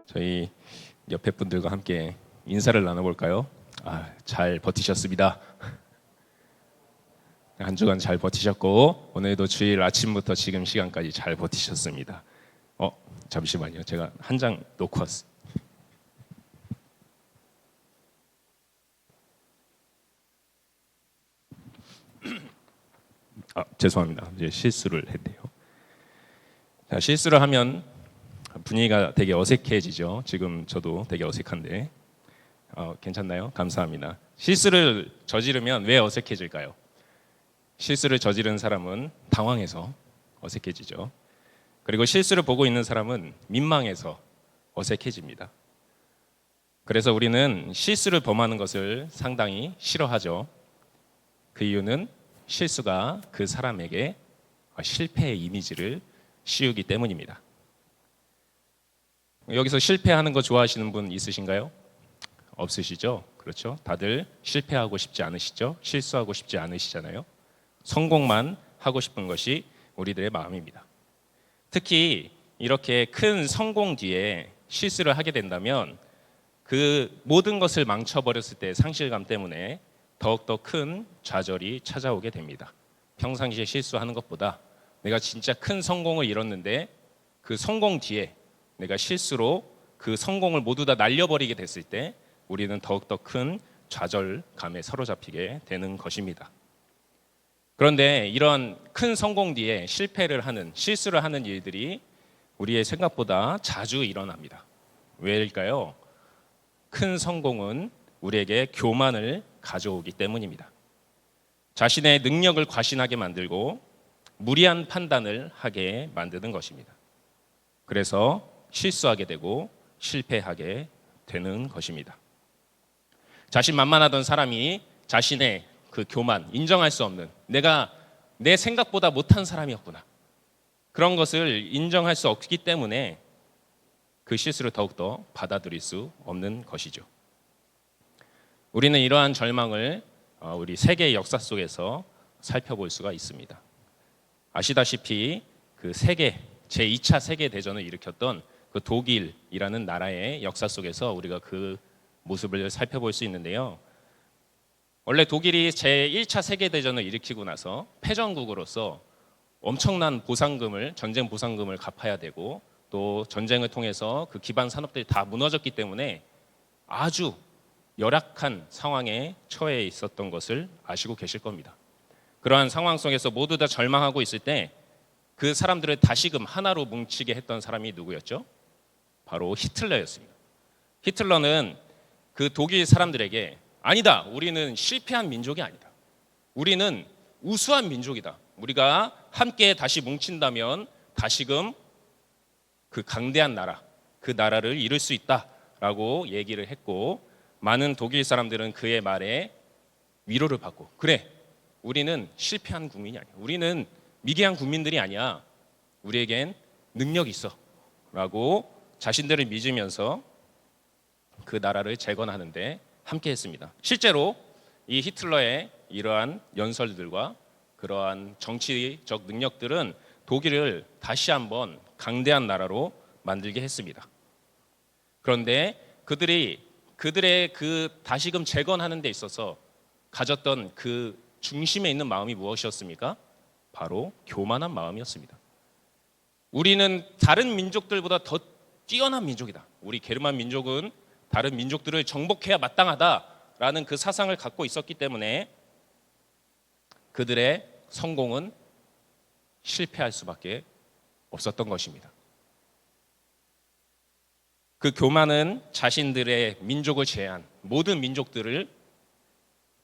저희 옆에 분들과 함께 인사를 나눠볼까요? 잘 버티셨습니다. 한 주간 잘 버티셨고 오늘도 주일 아침부터 지금 시간까지 잘 버티셨습니다. 잠시만요. 제가 한 장 놓고 왔어요. 죄송합니다. 이제 실수를 했네요. 자, 실수를 하면 분위기가 되게 어색해지죠. 지금 저도 되게 어색한데 괜찮나요? 감사합니다. 실수를 저지르면 왜 어색해질까요? 실수를 저지른 사람은 당황해서 어색해지죠. 그리고 실수를 보고 있는 사람은 민망해서 어색해집니다. 그래서 우리는 실수를 범하는 것을 상당히 싫어하죠. 그 이유는 실수가 그 사람에게 실패의 이미지를 씌우기 때문입니다. 여기서 실패하는 거 좋아하시는 분 있으신가요? 없으시죠? 그렇죠? 다들 실패하고 싶지 않으시죠? 실수하고 싶지 않으시잖아요. 성공만 하고 싶은 것이 우리들의 마음입니다. 특히 이렇게 큰 성공 뒤에 실수를 하게 된다면 그 모든 것을 망쳐버렸을 때 상실감 때문에 더욱더 큰 좌절이 찾아오게 됩니다. 평상시에 실수하는 것보다 내가 진짜 큰 성공을 이뤘는데 그 성공 뒤에 내가 실수로 그 성공을 모두 다 날려버리게 됐을 때 우리는 더욱더 큰 좌절감에 사로잡히게 되는 것입니다. 그런데 이런 큰 성공 뒤에 실패를 하는, 실수를 하는 일들이 우리의 생각보다 자주 일어납니다. 왜일까요? 큰 성공은 우리에게 교만을 가져오기 때문입니다. 자신의 능력을 과신하게 만들고 무리한 판단을 하게 만드는 것입니다. 그래서 실수하게 되고 실패하게 되는 것입니다. 자신만만하던 사람이 자신의 그 교만, 인정할 수 없는 내가 내 생각보다 못한 사람이었구나. 그런 것을 인정할 수 없기 때문에 그 실수를 더욱더 받아들일 수 없는 것이죠. 우리는 이러한 절망을 우리 세계의 역사 속에서 살펴볼 수가 있습니다. 아시다시피 그 제2차 세계대전을 일으켰던 그 독일이라는 나라의 역사 속에서 우리가 그 모습을 살펴볼 수 있는데요. 원래 독일이 제1차 세계대전을 일으키고 나서 패전국으로서 엄청난 전쟁 보상금을 갚아야 되고 또 전쟁을 통해서 그 기반 산업들이 다 무너졌기 때문에 아주 열악한 상황에 처해 있었던 것을 아시고 계실 겁니다. 그러한 상황 속에서 모두 다 절망하고 있을 때 그 사람들을 다시금 하나로 뭉치게 했던 사람이 누구였죠? 바로 히틀러였습니다. 히틀러는 그 독일 사람들에게 아니다, 우리는 실패한 민족이 아니다. 우리는 우수한 민족이다. 우리가 함께 다시 뭉친다면 다시금 그 강대한 나라, 그 나라를 이룰 수 있다라고 얘기를 했고 많은 독일 사람들은 그의 말에 위로를 받고 그래, 우리는 실패한 국민이 아니야. 우리는 미개한 국민들이 아니야. 우리에겐 능력이 있어 라고 자신들을 믿으면서 그 나라를 재건하는데 함께 했습니다. 실제로 이 히틀러의 이러한 연설들과 그러한 정치적 능력들은 독일을 다시 한번 강대한 나라로 만들게 했습니다. 그런데 그들의 그 다시금 재건하는 데 있어서 가졌던 그 중심에 있는 마음이 무엇이었습니까? 바로 교만한 마음이었습니다. 우리는 다른 민족들보다 더 뛰어난 민족이다. 우리 게르만 민족은 다른 민족들을 정복해야 마땅하다라는 그 사상을 갖고 있었기 때문에 그들의 성공은 실패할 수밖에 없었던 것입니다. 그 교만은 자신들의 민족을 제외한 모든 민족들을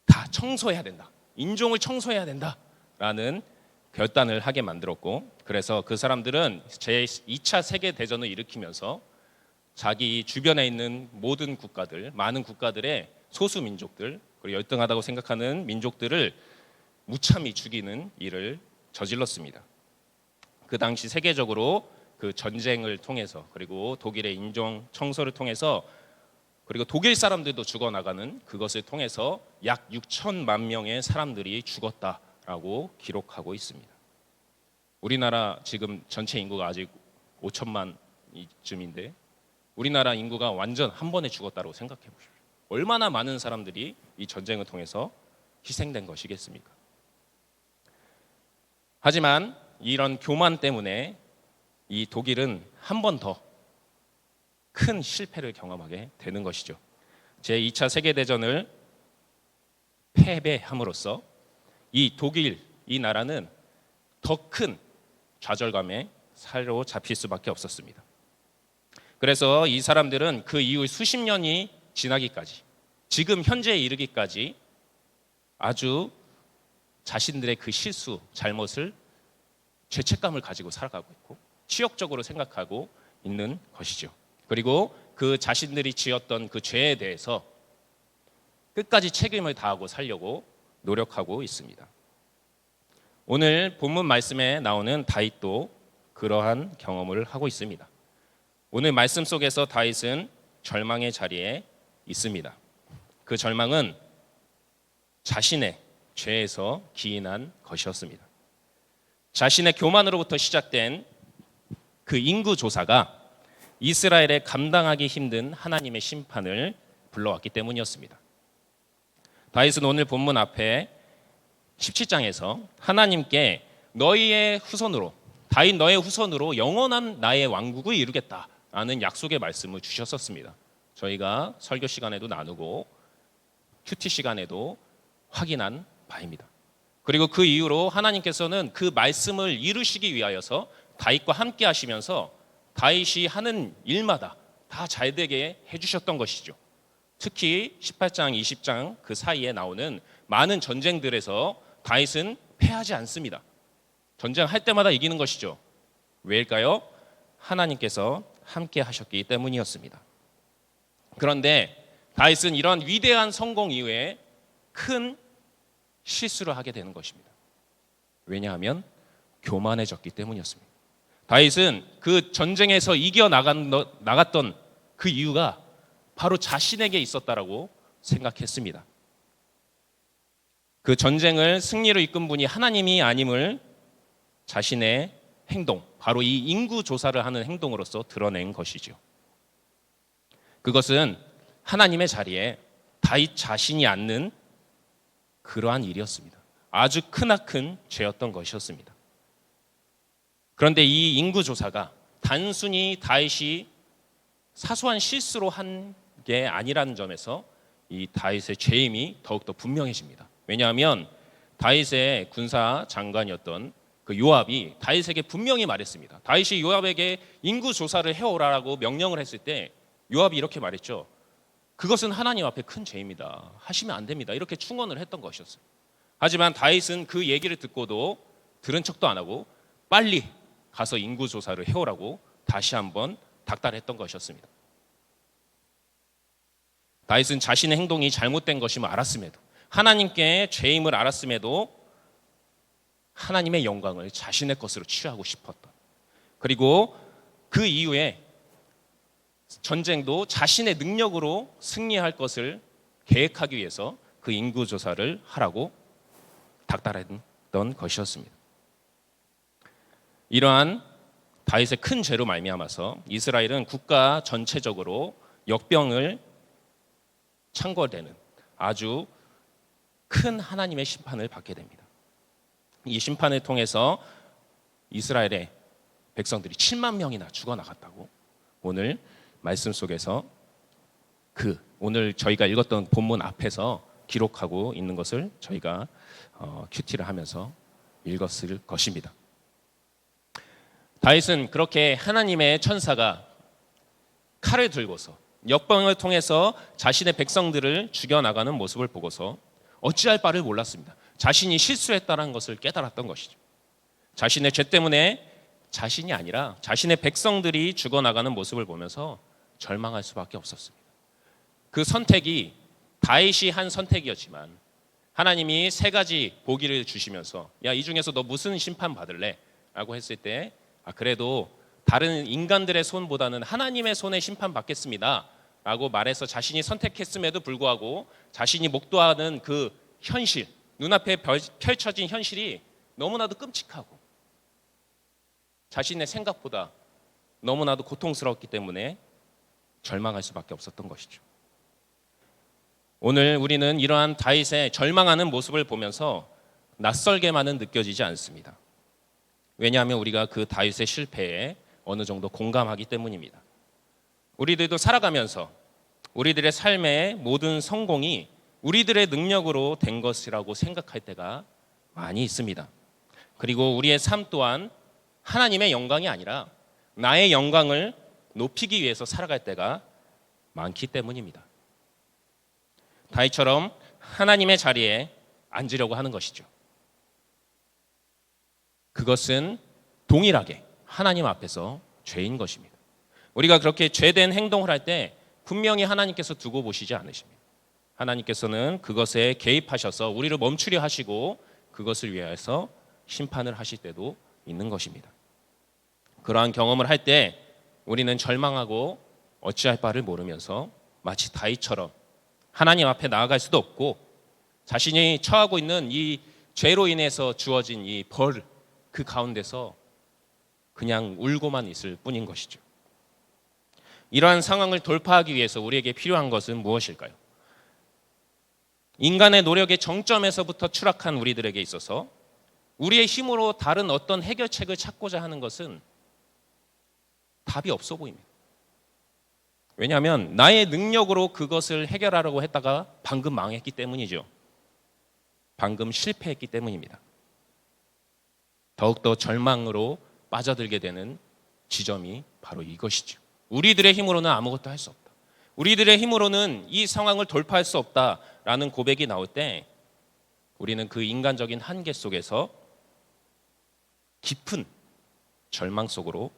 다 청소해야 된다. 인종을 청소해야 된다라는 결단을 하게 만들었고 그래서 그 사람들은 제2차 세계대전을 일으키면서 자기 주변에 있는 모든 국가들, 많은 국가들의 소수 민족들, 그리고 열등하다고 생각하는 민족들을 무참히 죽이는 일을 저질렀습니다. 그 당시 세계적으로 그 전쟁을 통해서 그리고 독일의 인종 청소를 통해서 그리고 독일 사람들도 죽어나가는 그것을 통해서 약 6천만 명의 사람들이 죽었다라고 기록하고 있습니다. 우리나라 지금 전체 인구가 아직 5천만쯤인데 우리나라 인구가 완전 한 번에 죽었다고 생각해 보십시오. 얼마나 많은 사람들이 이 전쟁을 통해서 희생된 것이겠습니까? 하지만 이런 교만 때문에 이 독일은 한 번 더 큰 실패를 경험하게 되는 것이죠. 제2차 세계대전을 패배함으로써 이 독일, 이 나라는 더 큰 좌절감에 사로잡힐 수밖에 없었습니다. 그래서 이 사람들은 그 이후 수십 년이 지나기까지, 지금 현재에 이르기까지 아주 자신들의 그 실수, 잘못을 죄책감을 가지고 살아가고 있고 치욕적으로 생각하고 있는 것이죠. 그리고 그 자신들이 지었던 그 죄에 대해서 끝까지 책임을 다하고 살려고 노력하고 있습니다. 오늘 본문 말씀에 나오는 다윗도 그러한 경험을 하고 있습니다. 오늘 말씀 속에서 다윗은 절망의 자리에 있습니다. 그 절망은 자신의 죄에서 기인한 것이었습니다. 자신의 교만으로부터 시작된 그 인구조사가 이스라엘에 감당하기 힘든 하나님의 심판을 불러왔기 때문이었습니다. 다윗은 오늘 본문 앞에 17장에서 하나님께 너희의 후손으로, 다윗 너의 후손으로 영원한 나의 왕국을 이루겠다라는 약속의 말씀을 주셨었습니다. 저희가 설교 시간에도 나누고 큐티 시간에도 확인한 바입니다. 그리고 그 이후로 하나님께서는 그 말씀을 이루시기 위하여서 다윗과 함께 하시면서 다윗이 하는 일마다 다 잘되게 해주셨던 것이죠. 특히 18장, 20장 그 사이에 나오는 많은 전쟁들에서 다윗은 패하지 않습니다. 전쟁할 때마다 이기는 것이죠. 왜일까요? 하나님께서 함께 하셨기 때문이었습니다. 그런데 다윗은 이런 위대한 성공 이후에 큰 실수를 하게 되는 것입니다. 왜냐하면 교만해졌기 때문이었습니다. 다윗은 그 전쟁에서 이겨 나갔던 그 이유가 바로 자신에게 있었다라고 생각했습니다. 그 전쟁을 승리로 이끈 분이 하나님이 아님을 자신의 행동, 바로 이 인구 조사를 하는 행동으로서 드러낸 것이죠. 그것은 하나님의 자리에 다윗 자신이 앉는 그러한 일이었습니다. 아주 크나큰 죄였던 것이었습니다. 그런데 이 인구 조사가 단순히 다윗이 사소한 실수로 한 게 아니라는 점에서 이 다윗의 죄임이 더욱더 분명해집니다. 왜냐하면 다윗의 군사 장관이었던 그 요압이 다윗에게 분명히 말했습니다. 다윗이 요압에게 인구 조사를 해오라고 명령을 했을 때 요압이 이렇게 말했죠. 그것은 하나님 앞에 큰 죄입니다. 하시면 안 됩니다. 이렇게 충언을 했던 것이었어요. 하지만 다윗은 그 얘기를 듣고도 들은 척도 안 하고 빨리 가서 인구 조사를 해오라고 다시 한번 닥달했던 것이었습니다. 다윗은 자신의 행동이 잘못된 것임을 알았음에도, 하나님께 죄임을 알았음에도 하나님의 영광을 자신의 것으로 취하고 싶었던, 그리고 그 이후에 전쟁도 자신의 능력으로 승리할 것을 계획하기 위해서 그 인구 조사를 하라고 닥달했던 것이었습니다. 이러한 다윗의 큰 죄로 말미암아서 이스라엘은 국가 전체적으로 역병을 창궐되는 아주 큰 하나님의 심판을 받게 됩니다. 이 심판을 통해서 이스라엘의 백성들이 7만 명이나 죽어나갔다고 오늘 말씀 속에서 오늘 저희가 읽었던 본문 앞에서 기록하고 있는 것을 저희가 큐티를 하면서 읽었을 것입니다. 다윗은 그렇게 하나님의 천사가 칼을 들고서 역병을 통해서 자신의 백성들을 죽여나가는 모습을 보고서 어찌할 바를 몰랐습니다. 자신이 실수했다는 것을 깨달았던 것이죠. 자신의 죄 때문에 자신이 아니라 자신의 백성들이 죽어나가는 모습을 보면서 절망할 수밖에 없었습니다. 그 선택이 다윗이 한 선택이었지만 하나님이 세 가지 보기를 주시면서 야, 이 중에서 너 무슨 심판 받을래? 라고 했을 때 그래도 다른 인간들의 손보다는 하나님의 손에 심판 받겠습니다 라고 말해서 자신이 선택했음에도 불구하고 자신이 목도하는 그 현실, 눈앞에 펼쳐진 현실이 너무나도 끔찍하고 자신의 생각보다 너무나도 고통스러웠기 때문에 절망할 수밖에 없었던 것이죠. 오늘 우리는 이러한 다윗의 절망하는 모습을 보면서 낯설게만은 느껴지지 않습니다. 왜냐하면 우리가 그 다윗의 실패에 어느 정도 공감하기 때문입니다. 우리들도 살아가면서 우리들의 삶의 모든 성공이 우리들의 능력으로 된 것이라고 생각할 때가 많이 있습니다. 그리고 우리의 삶 또한 하나님의 영광이 아니라 나의 영광을 높이기 위해서 살아갈 때가 많기 때문입니다. 다윗처럼 하나님의 자리에 앉으려고 하는 것이죠. 그것은 동일하게 하나님 앞에서 죄인 것입니다. 우리가 그렇게 죄된 행동을 할 때 분명히 하나님께서 두고 보시지 않으십니다. 하나님께서는 그것에 개입하셔서 우리를 멈추려 하시고 그것을 위해서 심판을 하실 때도 있는 것입니다. 그러한 경험을 할 때 우리는 절망하고 어찌할 바를 모르면서 마치 다윗처럼 하나님 앞에 나아갈 수도 없고 자신이 처하고 있는 이 죄로 인해서 주어진 이 벌, 그 가운데서 그냥 울고만 있을 뿐인 것이죠. 이러한 상황을 돌파하기 위해서 우리에게 필요한 것은 무엇일까요? 인간의 노력의 정점에서부터 추락한 우리들에게 있어서 우리의 힘으로 다른 어떤 해결책을 찾고자 하는 것은 답이 없어 보입니다. 왜냐하면 나의 능력으로 그것을 해결하려고 했다가 방금 망했기 때문이죠. 방금 실패했기 때문입니다. 더욱더 절망으로 빠져들게 되는 지점이 바로 이것이죠. 우리들의 힘으로는 아무것도 할 수 없다. 우리들의 힘으로는 이 상황을 돌파할 수 없다라는 고백이 나올 때 우리는 그 인간적인 한계 속에서 깊은 절망 속으로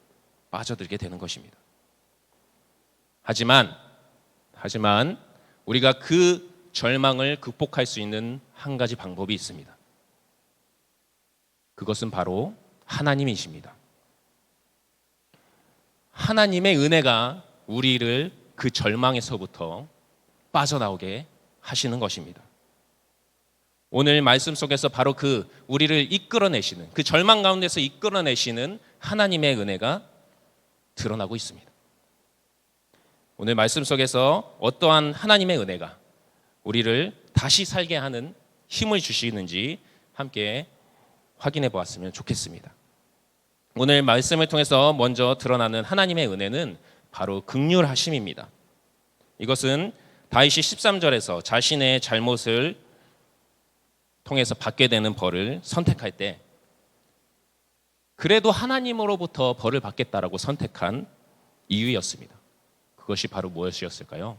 빠져들게 되는 것입니다. 하지만 우리가 그 절망을 극복할 수 있는 한 가지 방법이 있습니다. 그것은 바로 하나님이십니다. 하나님의 은혜가 우리를 그 절망에서부터 빠져나오게 하시는 것입니다. 오늘 말씀 속에서 바로 그 우리를 이끌어내시는, 그 절망 가운데서 이끌어내시는 하나님의 은혜가 드러나고 있습니다. 오늘 말씀 속에서 어떠한 하나님의 은혜가 우리를 다시 살게 하는 힘을 주시는지 함께 확인해 보았으면 좋겠습니다. 오늘 말씀을 통해서 먼저 드러나는 하나님의 은혜는 바로 긍휼하심입니다. 이것은 다윗이 13절에서 자신의 잘못을 통해서 받게 되는 벌을 선택할 때 그래도 하나님으로부터 벌을 받겠다라고 선택한 이유였습니다. 그것이 바로 무엇이었을까요?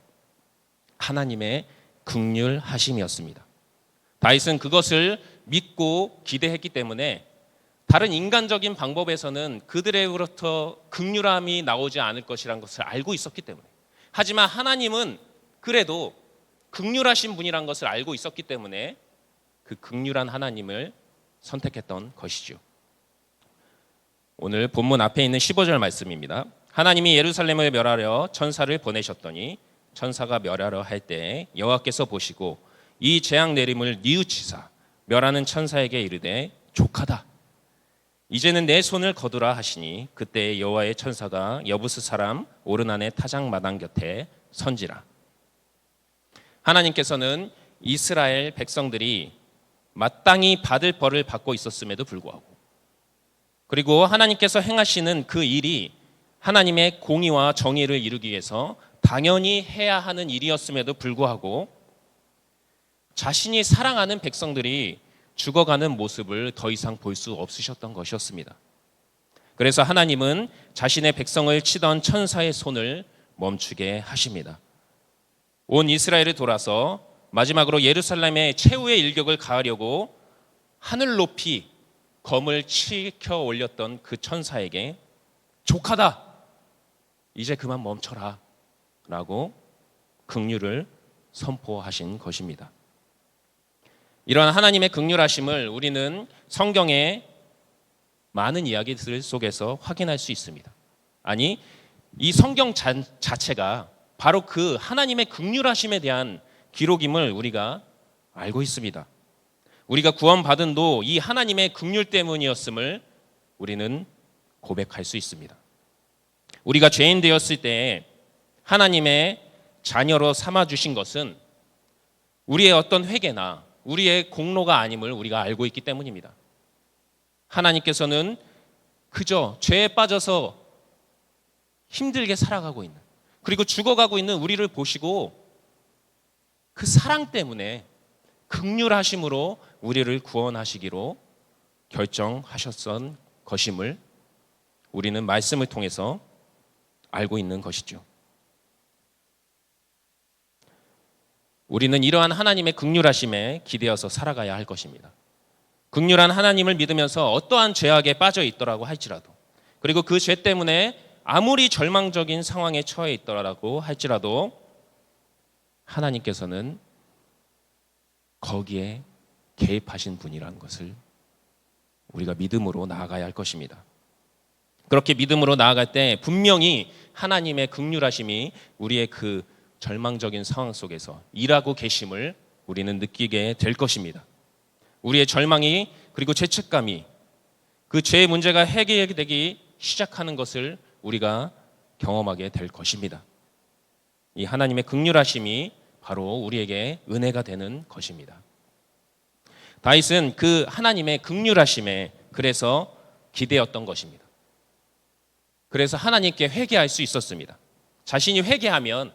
하나님의 긍휼하심이었습니다. 다윗은 그것을 믿고 기대했기 때문에 다른 인간적인 방법에서는 그들로부터 긍휼함이 나오지 않을 것이라는 것을 알고 있었기 때문에, 하지만 하나님은 그래도 긍휼하신 분이란 것을 알고 있었기 때문에 그 긍휼한 하나님을 선택했던 것이죠. 오늘 본문 앞에 있는 15절 말씀입니다. 하나님이 예루살렘을 멸하려 천사를 보내셨더니 천사가 멸하려 할 때 여호와께서 보시고 이 재앙 내림을 뉘우치사 멸하는 천사에게 이르되 족하다. 이제는 내 손을 거두라 하시니 그때 여호와의 천사가 여부스 사람 오르난의 타작마당 곁에 선지라. 하나님께서는 이스라엘 백성들이 마땅히 받을 벌을 받고 있었음에도 불구하고, 그리고 하나님께서 행하시는 그 일이 하나님의 공의와 정의를 이루기 위해서 당연히 해야 하는 일이었음에도 불구하고 자신이 사랑하는 백성들이 죽어가는 모습을 더 이상 볼 수 없으셨던 것이었습니다. 그래서 하나님은 자신의 백성을 치던 천사의 손을 멈추게 하십니다. 온 이스라엘을 돌아서 마지막으로 예루살렘의 최후의 일격을 가하려고 하늘 높이 검을 치켜 올렸던 그 천사에게 족하다, 이제 그만 멈춰라 라고 긍휼을 선포하신 것입니다. 이런 하나님의 긍휼하심을 우리는 성경의 많은 이야기들 속에서 확인할 수 있습니다. 아니, 이 성경 자체가 바로 그 하나님의 긍휼하심에 대한 기록임을 우리가 알고 있습니다. 우리가 구원받은도 이 하나님의 긍휼 때문이었음을 우리는 고백할 수 있습니다. 우리가 죄인 되었을 때 하나님의 자녀로 삼아주신 것은 우리의 어떤 회개나 우리의 공로가 아님을 우리가 알고 있기 때문입니다. 하나님께서는 그저 죄에 빠져서 힘들게 살아가고 있는, 그리고 죽어가고 있는 우리를 보시고 그 사랑 때문에 긍휼하심으로 우리를 구원하시기로 결정하셨던 것임을 우리는 말씀을 통해서 알고 있는 것이죠. 우리는 이러한 하나님의 긍휼하심에 기대어서 살아가야 할 것입니다. 긍휼한 하나님을 믿으면서 어떠한 죄악에 빠져 있더라고 할지라도, 그리고 그 죄 때문에 아무리 절망적인 상황에 처해 있더라고 할지라도 하나님께서는 거기에 개입하신 분이라는 것을 우리가 믿음으로 나아가야 할 것입니다. 그렇게 믿음으로 나아갈 때 분명히 하나님의 긍휼하심이 우리의 그 절망적인 상황 속에서 일하고 계심을 우리는 느끼게 될 것입니다. 우리의 절망이, 그리고 죄책감이, 그 죄의 문제가 해결되기 시작하는 것을 우리가 경험하게 될 것입니다. 이 하나님의 긍휼하심이 바로 우리에게 은혜가 되는 것입니다. 다윗은 그 하나님의 긍휼하심에 그래서 기대었던 것입니다. 그래서 하나님께 회개할 수 있었습니다. 자신이 회개하면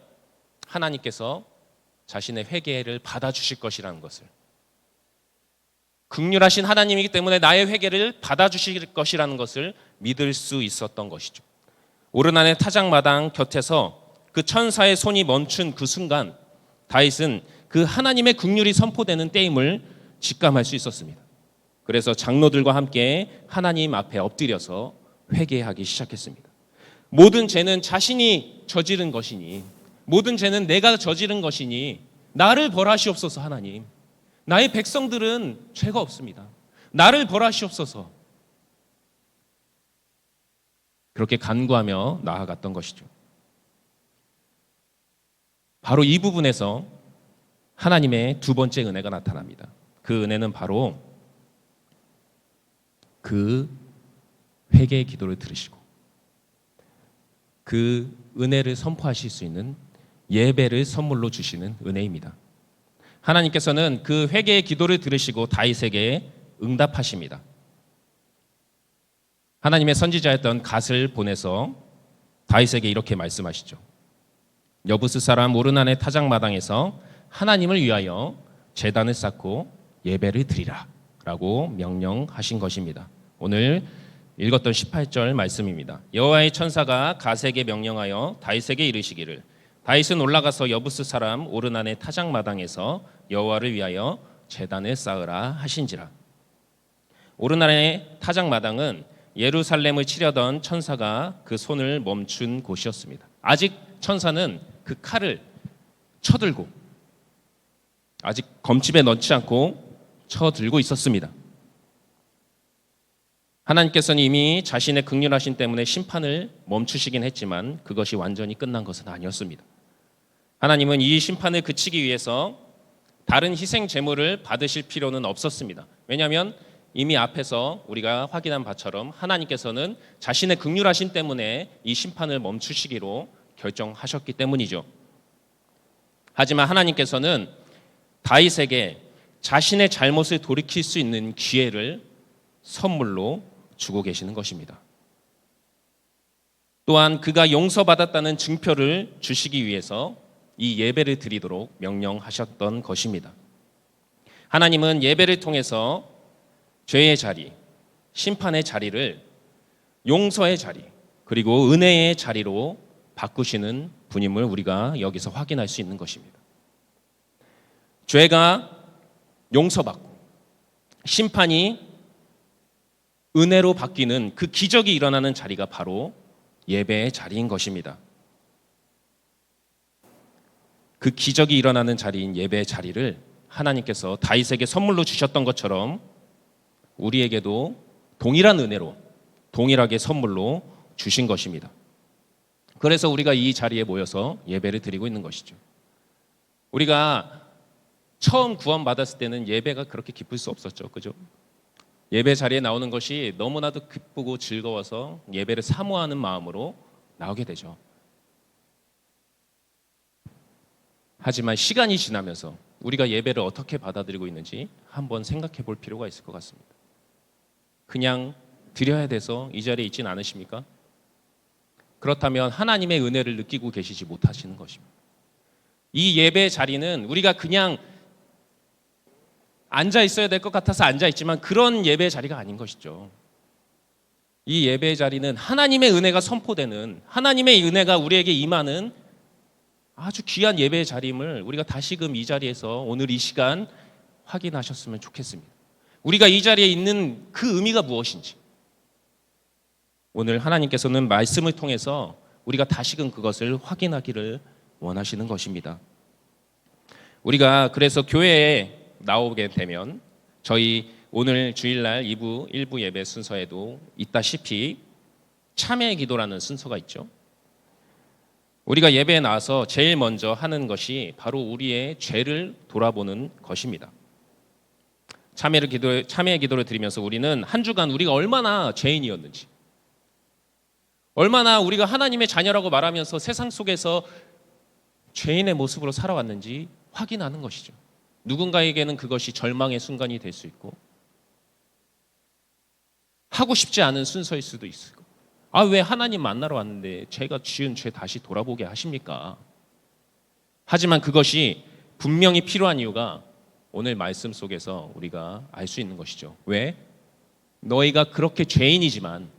하나님께서 자신의 회개를 받아주실 것이라는 것을, 긍휼하신 하나님이기 때문에 나의 회개를 받아주실 것이라는 것을 믿을 수 있었던 것이죠. 오르난의 타작마당 곁에서 그 천사의 손이 멈춘 그 순간 다윗은 그 하나님의 긍휼이 선포되는 때임을 직감할 수 있었습니다. 그래서 장로들과 함께 하나님 앞에 엎드려서 회개하기 시작했습니다. 모든 죄는 자신이 저지른 것이니, 모든 죄는 내가 저지른 것이니 나를 벌하시옵소서. 하나님, 나의 백성들은 죄가 없습니다. 나를 벌하시옵소서. 그렇게 간구하며 나아갔던 것이죠. 바로 이 부분에서 하나님의 두 번째 은혜가 나타납니다. 그 은혜는 바로 그 회개의 기도를 들으시고 그 은혜를 선포하실 수 있는 예배를 선물로 주시는 은혜입니다. 하나님께서는 그 회개의 기도를 들으시고 다윗에게 응답하십니다. 하나님의 선지자였던 갓을 보내서 다윗에게 이렇게 말씀하시죠. 여부스 사람 오르난의 타작마당에서 하나님을 위하여 제단을 쌓고 예배를 드리라 라고 명령하신 것입니다. 오늘 읽었던 18절 말씀입니다. 여호와의 천사가 갓에게 명령하여 다윗에게 이르시기를 다윗은 올라가서 여부스 사람 오르난의 타작마당에서 여호와를 위하여 제단을 쌓으라 하신지라. 오르난의 타작마당은 예루살렘을 치려던 천사가 그 손을 멈춘 곳이었습니다. 아직 천사는 그 칼을 쳐들고 아직 검집에 넣지 않고 쳐들고 있었습니다. 하나님께서는 이미 자신의 긍휼하심 때문에 심판을 멈추시긴 했지만 그것이 완전히 끝난 것은 아니었습니다. 하나님은 이 심판을 그치기 위해서 다른 희생 제물을 받으실 필요는 없었습니다. 왜냐하면 이미 앞에서 우리가 확인한 바처럼 하나님께서는 자신의 긍휼하심 때문에 이 심판을 멈추시기로 결정하셨기 때문이죠. 하지만 하나님께서는 다윗에게 자신의 잘못을 돌이킬 수 있는 기회를 선물로 주고 계시는 것입니다. 또한 그가 용서받았다는 증표를 주시기 위해서 이 예배를 드리도록 명령하셨던 것입니다. 하나님은 예배를 통해서 죄의 자리, 심판의 자리를 용서의 자리, 그리고 은혜의 자리로 바꾸시는 분임을 우리가 여기서 확인할 수 있는 것입니다. 죄가 용서받고 심판이 은혜로 바뀌는 그 기적이 일어나는 자리가 바로 예배의 자리인 것입니다. 그 기적이 일어나는 자리인 예배의 자리를 하나님께서 다윗에게 선물로 주셨던 것처럼 우리에게도 동일한 은혜로 동일하게 선물로 주신 것입니다. 그래서 우리가 이 자리에 모여서 예배를 드리고 있는 것이죠. 우리가 처음 구원받았을 때는 예배가 그렇게 기쁠 수 없었죠. 그죠? 예배 자리에 나오는 것이 너무나도 기쁘고 즐거워서 예배를 사모하는 마음으로 나오게 되죠. 하지만 시간이 지나면서 우리가 예배를 어떻게 받아들이고 있는지 한번 생각해 볼 필요가 있을 것 같습니다. 그냥 드려야 돼서 이 자리에 있진 않으십니까? 그렇다면 하나님의 은혜를 느끼고 계시지 못하시는 것입니다. 이 예배 자리는 우리가 그냥 앉아 있어야 될 것 같아서 앉아 있지만 그런 예배 자리가 아닌 것이죠. 이 예배 자리는 하나님의 은혜가 선포되는, 하나님의 은혜가 우리에게 임하는 아주 귀한 예배 자리임을 우리가 다시금 이 자리에서 오늘 이 시간 확인하셨으면 좋겠습니다. 우리가 이 자리에 있는 그 의미가 무엇인지 오늘 하나님께서는 말씀을 통해서 우리가 다시금 그것을 확인하기를 원하시는 것입니다. 우리가 그래서 교회에 나오게 되면 저희 오늘 주일날 2부 1부 예배 순서에도 있다시피 참회의 기도라는 순서가 있죠. 우리가 예배에 나와서 제일 먼저 하는 것이 바로 우리의 죄를 돌아보는 것입니다. 참회의 기도를 드리면서 우리는 한 주간 우리가 얼마나 죄인이었는지, 얼마나 우리가 하나님의 자녀라고 말하면서 세상 속에서 죄인의 모습으로 살아왔는지 확인하는 것이죠. 누군가에게는 그것이 절망의 순간이 될 수 있고 하고 싶지 않은 순서일 수도 있고, 왜 하나님 만나러 왔는데 제가 지은 죄 다시 돌아보게 하십니까? 하지만 그것이 분명히 필요한 이유가 오늘 말씀 속에서 우리가 알 수 있는 것이죠. 왜? 너희가 그렇게 죄인이지만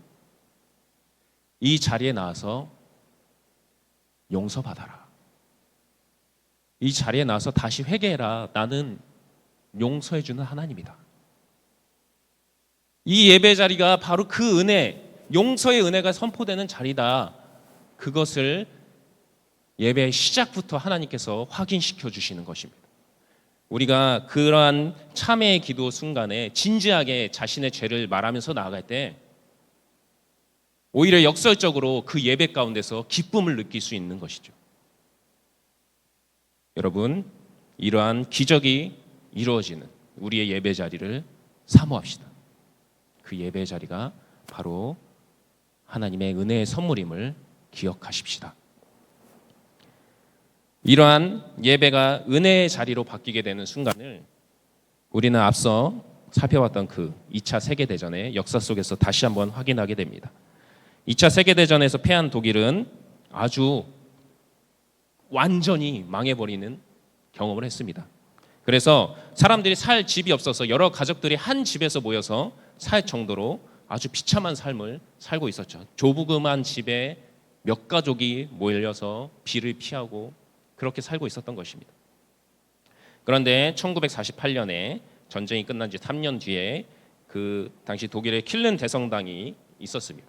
이 자리에 나와서 용서받아라. 이 자리에 나와서 다시 회개해라. 나는 용서해주는 하나님이다. 이 예배 자리가 바로 그 은혜, 용서의 은혜가 선포되는 자리다. 그것을 예배의 시작부터 하나님께서 확인시켜 주시는 것입니다. 우리가 그러한 참회의 기도 순간에 진지하게 자신의 죄를 말하면서 나아갈 때 오히려 역설적으로 그 예배 가운데서 기쁨을 느낄 수 있는 것이죠. 여러분, 이러한 기적이 이루어지는 우리의 예배 자리를 사모합시다. 그 예배 자리가 바로 하나님의 은혜의 선물임을 기억하십시다. 이러한 예배가 은혜의 자리로 바뀌게 되는 순간을 우리는 앞서 살펴봤던 그 2차 세계대전의 역사 속에서 다시 한번 확인하게 됩니다. 2차 세계대전에서 패한 독일은 아주 완전히 망해버리는 경험을 했습니다. 그래서 사람들이 살 집이 없어서 여러 가족들이 한 집에서 모여서 살 정도로 아주 비참한 삶을 살고 있었죠. 조부금한 집에 몇 가족이 모여서 비를 피하고 그렇게 살고 있었던 것입니다. 그런데 1948년에 전쟁이 끝난 지 3년 뒤에 그 당시 독일의 킬른 대성당이 있었습니다.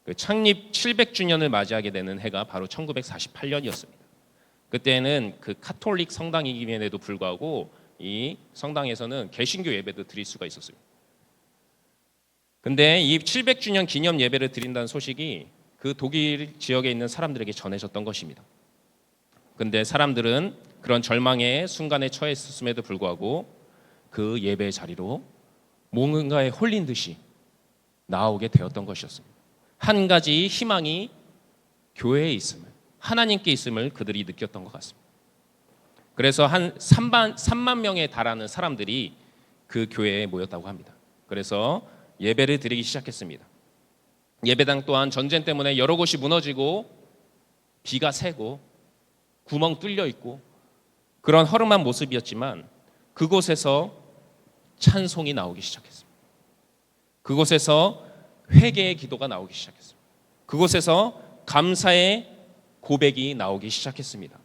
그 창립 700주년을 맞이하게 되는 해가 바로 1948년이었습니다. 그때는 그 카톨릭 성당이기에도 불구하고 이 성당에서는 개신교 예배도 드릴 수가 있었어요. 근데 이 700주년 기념 예배를 드린다는 소식이 그 독일 지역에 있는 사람들에게 전해졌던 것입니다. 근데 사람들은 그런 절망의 순간에 처해 있었음에도 불구하고 그 예배 자리로 뭔가에 홀린 듯이 나오게 되었던 것이었습니다. 한 가지 희망이 교회에 있음을, 하나님께 있음을 그들이 느꼈던 것 같습니다. 그래서 한 3만 명에 달하는 사람들이 그 교회에 모였다고 합니다. 그래서 예배를 드리기 시작했습니다. 예배당 또한 전쟁 때문에 여러 곳이 무너지고 비가 새고 구멍 뚫려 있고 그런 허름한 모습이었지만 그곳에서 찬송이 나오기 시작했습니다. 그곳에서 회개의 기도가 나오기 시작했습니다. 그곳에서 감사의 고백이 나오기 시작했습니다.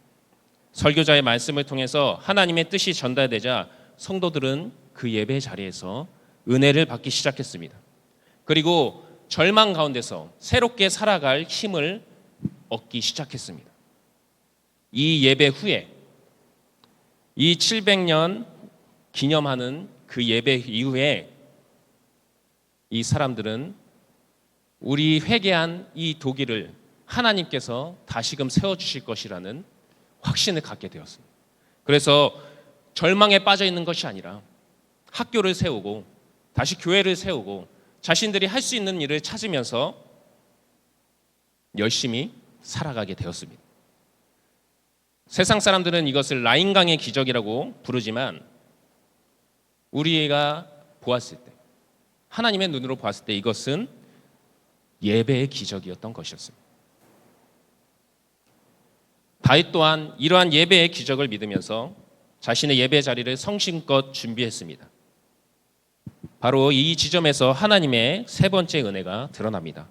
설교자의 말씀을 통해서 하나님의 뜻이 전달되자 성도들은 그 예배 자리에서 은혜를 받기 시작했습니다. 그리고 절망 가운데서 새롭게 살아갈 힘을 얻기 시작했습니다. 이 예배 후에 이 700년 기념하는 그 예배 이후에 이 사람들은 우리 회개한 이 독일을 하나님께서 다시금 세워주실 것이라는 확신을 갖게 되었습니다. 그래서 절망에 빠져 있는 것이 아니라 학교를 세우고 다시 교회를 세우고 자신들이 할 수 있는 일을 찾으면서 열심히 살아가게 되었습니다. 세상 사람들은 이것을 라인강의 기적이라고 부르지만 우리가 보았을 때, 하나님의 눈으로 보았을 때 이것은 예배의 기적이었던 것이었습니다. 다윗 또한 이러한 예배의 기적을 믿으면서 자신의 예배 자리를 성심껏 준비했습니다. 바로 이 지점에서 하나님의 세 번째 은혜가 드러납니다.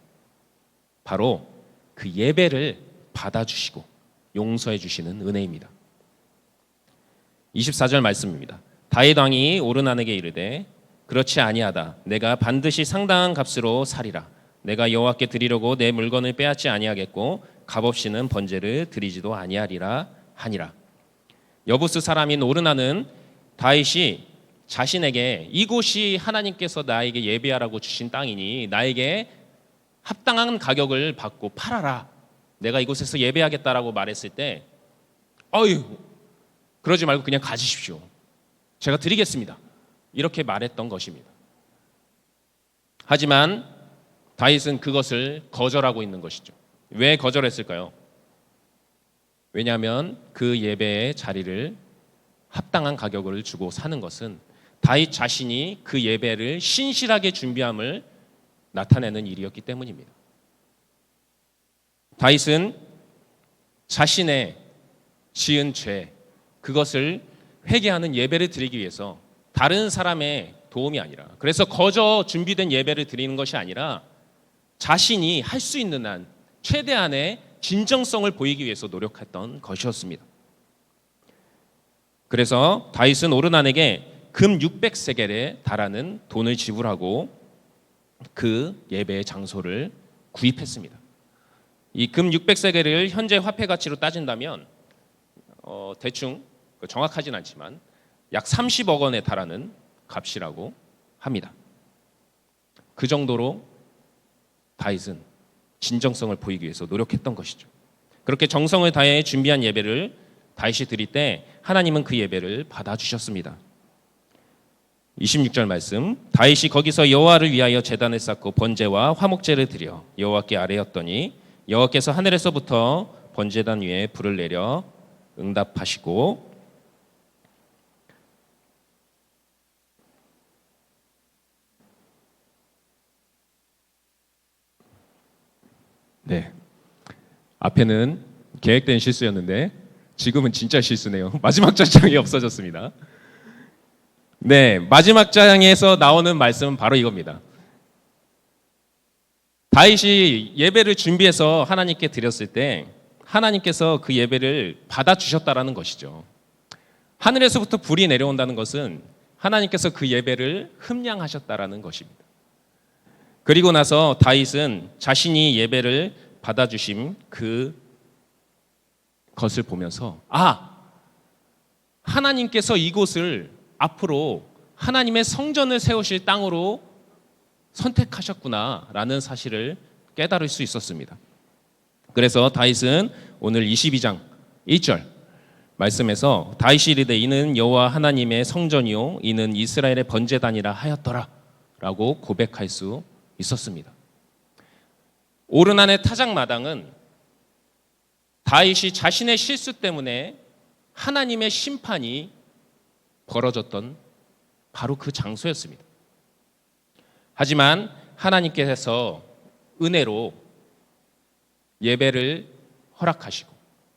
바로 그 예배를 받아주시고 용서해 주시는 은혜입니다. 24절 말씀입니다. 다윗 왕이 오르나에게 이르되 그렇지 아니하다. 내가 반드시 상당한 값으로 사리라. 내가 여호와께 드리려고 내 물건을 빼앗지 아니하겠고 값없이는 번제를 드리지도 아니하리라 하니라. 여부스 사람인 오르나는 다윗이 자신에게 이곳이 하나님께서 나에게 예배하라고 주신 땅이니 나에게 합당한 가격을 받고 팔아라. 내가 이곳에서 예배하겠다라고 말했을 때 그러지 말고 그냥 가지십시오. 제가 드리겠습니다. 이렇게 말했던 것입니다. 하지만 다윗은 그것을 거절하고 있는 것이죠. 왜 거절했을까요? 왜냐하면 그 예배의 자리를 합당한 가격을 주고 사는 것은 다윗 자신이 그 예배를 신실하게 준비함을 나타내는 일이었기 때문입니다. 다윗은 자신의 지은 죄, 그것을 회개하는 예배를 드리기 위해서 다른 사람의 도움이 아니라, 그래서 거저 준비된 예배를 드리는 것이 아니라 자신이 할 수 있는 한 최대한의 진정성을 보이기 위해서 노력했던 것이었습니다. 그래서 다윗은 오르난에게 금 600세겔에 달하는 돈을 지불하고 그 예배의 장소를 구입했습니다. 이 금 600세겔을 현재 화폐 가치로 따진다면 대충 정확하진 않지만 약 30억 원에 달하는 값이라고 합니다. 그 정도로 다윗은 진정성을 보이기 위해서 노력했던 것이죠. 그렇게 정성을 다해 준비한 예배를 다윗이 드릴 때 하나님은 그 예배를 받아주셨습니다. 26절 말씀, 다윗이 거기서 여호와를 위하여 제단을 쌓고 번제와 화목제를 드려 여호와께 아뢰었더니 여호와께서 하늘에서부터 번제단 위에 불을 내려 응답하시고 앞에는 계획된 실수였는데 지금은 진짜 실수네요. 마지막 장이 없어졌습니다. 마지막 장에서 나오는 말씀은 바로 이겁니다. 다윗이 예배를 준비해서 하나님께 드렸을 때 하나님께서 그 예배를 받아주셨다라는 것이죠. 하늘에서부터 불이 내려온다는 것은 하나님께서 그 예배를 흠량하셨다라는 것입니다. 그리고 나서 다윗은 자신이 예배를 받아주심 그 것을 보면서 하나님께서 이곳을 앞으로 하나님의 성전을 세우실 땅으로 선택하셨구나라는 사실을 깨달을 수 있었습니다. 그래서 다윗은 오늘 22장 1절 말씀에서 다윗이 이르되 이는 여호와 하나님의 성전이요 이는 이스라엘의 번제단이라 하였더라 라고 고백할 수 있었습니다. 오르난의 타작마당은 다윗이 자신의 실수 때문에 하나님의 심판이 벌어졌던 바로 그 장소였습니다. 하지만 하나님께서 은혜로 예배를 허락하시고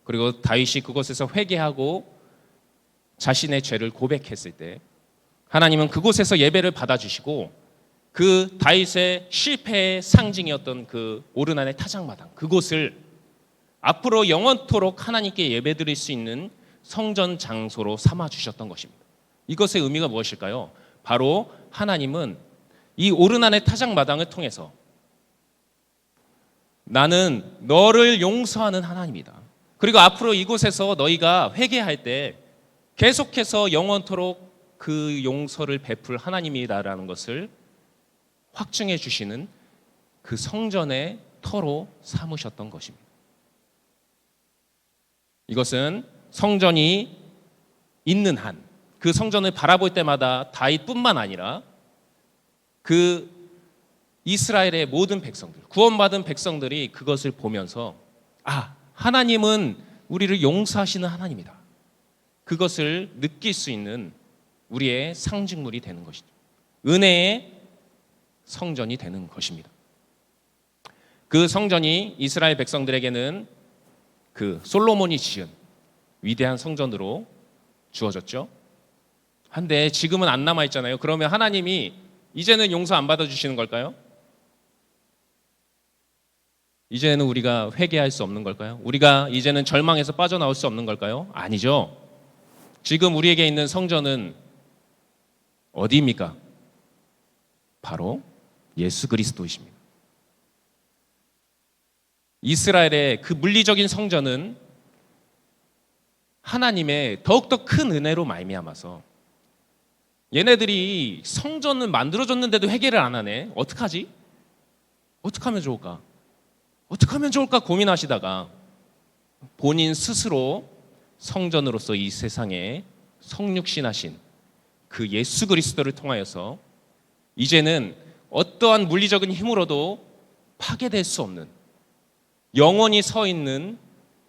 그리고 다윗이 그곳에서 회개하고 자신의 죄를 고백했을 때 하나님은 그곳에서 예배를 받아주시고 그 다윗의 실패의 상징이었던 그 오르난의 타작마당 그곳을 앞으로 영원토록 하나님께 예배드릴 수 있는 성전 장소로 삼아주셨던 것입니다. 이것의 의미가 무엇일까요? 바로 하나님은 이 오르난의 타작마당을 통해서 나는 너를 용서하는 하나님이다. 그리고 앞으로 이곳에서 너희가 회개할 때 계속해서 영원토록 그 용서를 베풀 하나님이다라는 것을 확증해 주시는 그 성전의 터로 삼으셨던 것입니다. 이것은 성전이 있는 한, 그 성전을 바라볼 때마다 다윗뿐만 아니라 그 이스라엘의 모든 백성들, 구원받은 백성들이 그것을 보면서 하나님은 우리를 용서하시는 하나님이다. 그것을 느낄 수 있는 우리의 상징물이 되는 것이죠. 은혜의 성전이 되는 것입니다. 그 성전이 이스라엘 백성들에게는 그 솔로몬이 지은 위대한 성전으로 주어졌죠. 한데 지금은 안 남아 있잖아요. 그러면 하나님이 이제는 용서 안 받아주시는 걸까요? 이제는 우리가 회개할 수 없는 걸까요? 우리가 이제는 절망에서 빠져나올 수 없는 걸까요? 아니죠. 지금 우리에게 있는 성전은 어디입니까? 바로 예수 그리스도이십니다. 이스라엘의 그 물리적인 성전은 하나님의 더욱더 큰 은혜로 말미암아서 얘네들이 성전을 만들어줬는데도 회개를 안 하네. 어떡하지? 어떻게 하면 좋을까? 어떻게 하면 좋을까 고민하시다가 본인 스스로 성전으로서 이 세상에 성육신하신 그 예수 그리스도를 통하여서 이제는 어떠한 물리적인 힘으로도 파괴될 수 없는 영원히 서 있는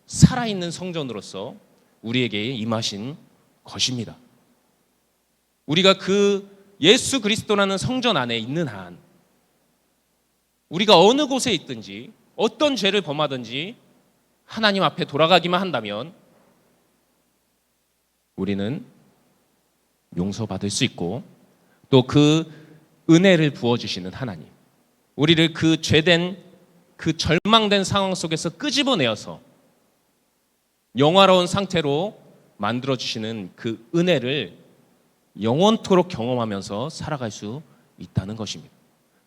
살아있는 성전으로서 우리에게 임하신 것입니다. 우리가 그 예수 그리스도라는 성전 안에 있는 한 우리가 어느 곳에 있든지 어떤 죄를 범하든지 하나님 앞에 돌아가기만 한다면 우리는 용서받을 수 있고 또 그 은혜를 부어주시는 하나님, 우리를 그 죄된 그 절망된 상황 속에서 끄집어내어서 영화로운 상태로 만들어주시는 그 은혜를 영원토록 경험하면서 살아갈 수 있다는 것입니다.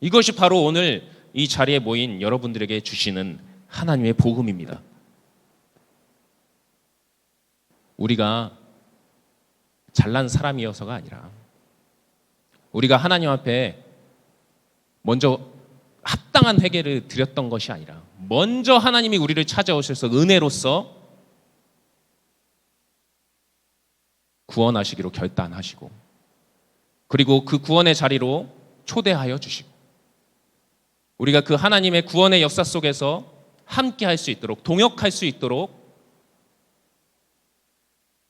이것이 바로 오늘 이 자리에 모인 여러분들에게 주시는 하나님의 복음입니다. 우리가 잘난 사람이어서가 아니라 우리가 하나님 앞에 먼저 합당한 회개를 드렸던 것이 아니라 먼저 하나님이 우리를 찾아오셔서 은혜로서 구원하시기로 결단하시고 그리고 그 구원의 자리로 초대하여 주시고 우리가 그 하나님의 구원의 역사 속에서 함께 할 수 있도록 동역할 수 있도록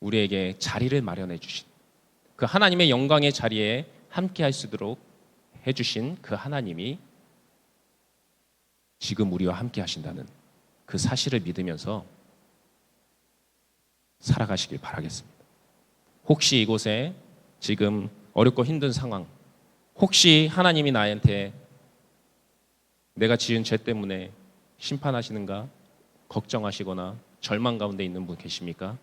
우리에게 자리를 마련해 주신 그 하나님의 영광의 자리에 함께 할 수 있도록 해주신 그 하나님이 지금 우리와 함께 하신다는 그 사실을 믿으면서 살아가시길 바라겠습니다. 혹시 이곳에 지금 어렵고 힘든 상황, 혹시 하나님이 나한테 내가 지은 죄 때문에 심판하시는가 걱정하시거나 절망 가운데 있는 분 계십니까?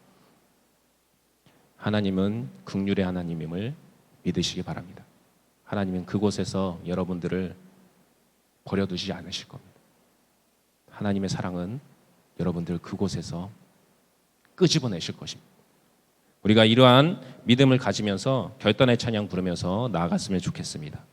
하나님은 긍휼의 하나님임을 믿으시기 바랍니다. 하나님은 그곳에서 여러분들을 버려두지 않으실 겁니다. 하나님의 사랑은 여러분들 그곳에서 끄집어내실 것입니다. 우리가 이러한 믿음을 가지면서 결단의 찬양 부르면서 나아갔으면 좋겠습니다.